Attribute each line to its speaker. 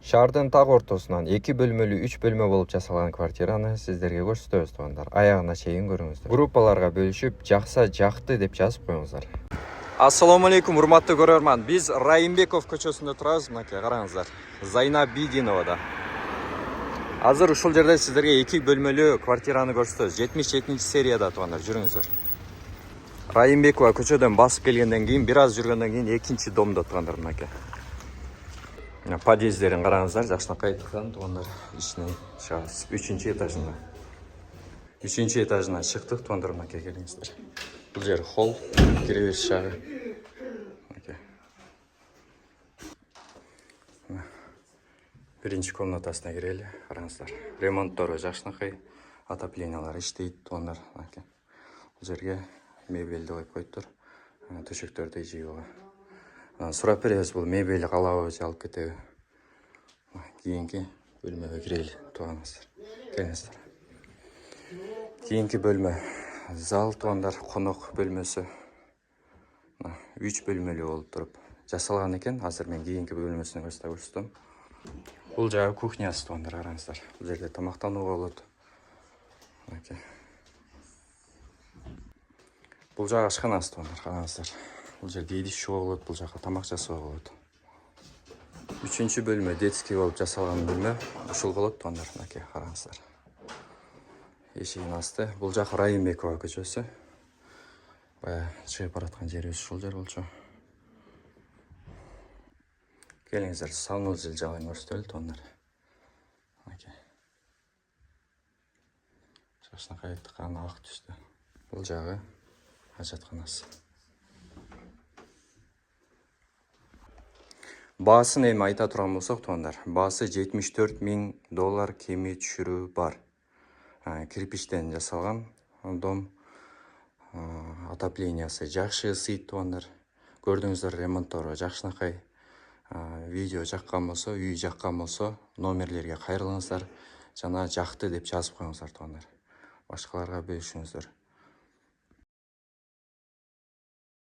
Speaker 1: Шаардын так ортосунан 2 бөлмөлүү 3 бөлмө болуп жасалган квартираны сиздерге көрсөтөбүз туугандар. Аягына чейин көрүңүздөр. Группаларга бөлүшүп, жакса жакты деп жазып коюңуздар. Ассаламу алейкум, урматтуу көрөрман. Биз Райымбеков көчөсүндө турабыз, мынакей караңыздар. Зайнабидиновада. Азыр ушул жерде сиздерге 2 бөлмөлүү квартираны көрсөтөбүз. 77-серияда туугандар, жүрүңүздөр. Райымбекова көчөдөн басып келгенден кийин, бир аз жүргөндөн кийин экинчи домдо туугандар, мынакей. Подъездерин караңыздар, жакшынакай айткан туугандар, ичине чыгабыз. 3-этажында. 3-этажына чыктык туугандар, мынакей келиңиздер. Бул жер холл, киребеш жагы. Мынакей. Биринчи комнатасына кирели, караңыздар. Ремонттору жакшынакай, отоплениялар иштейт туугандар, мынакей. Бул жерге мебелди коюп коюптур. Төшөктөрдү жыйууга. Сурап беребиз, бул мебель калабы же алып кетеби. Кийинки бөлмөгө кирели тууганыңыздар. Келиңиздер. Кийинки бөлмө зал туугандар, конок бөлмөсү. 3 бөлмөлүү болуп туруп жасалган экен. Азыр мен кийинки бөлмөсүнө көрсөтөм. Бул жагы кухнясы туугандар, караңыздар. Бул жерде тамактанууга болот. Мынакей. Бул жагы ашканасы туугандар, караңыздар. Бул жерде идиш жууга болот, бул жака тамак жасоого болот. 3-чү бөлмө детский болуп жасалган бөлмө. Ушул болот туугандар, мынакей караңыздар. Эшигин асты. Бул жак Райымбекова көчөсү. Бая чыгып бараткан жерибиз ушул жер болчу. Келиңиздер, санузел жагын көрсөтөлү туугандар. Мынакей. Жакшынакай айткан ак түстө. Бул жагы ажатканасы. Баасын эми айта турган болсок туугандар, баасы $74,000 кеми түшүрүү бар. Кирпичтен жасалган дом, отоплениясы жакшы ысыйт туугандар. Көрдүңүздөр, ремонттору жакшынакай. Видео жаккан болсо, үй жаккан болсо, номерлерге кайрылыңыздар жана жакты деп жазып коюңуздар туугандар. Башкаларга бөлүшүңүздөр.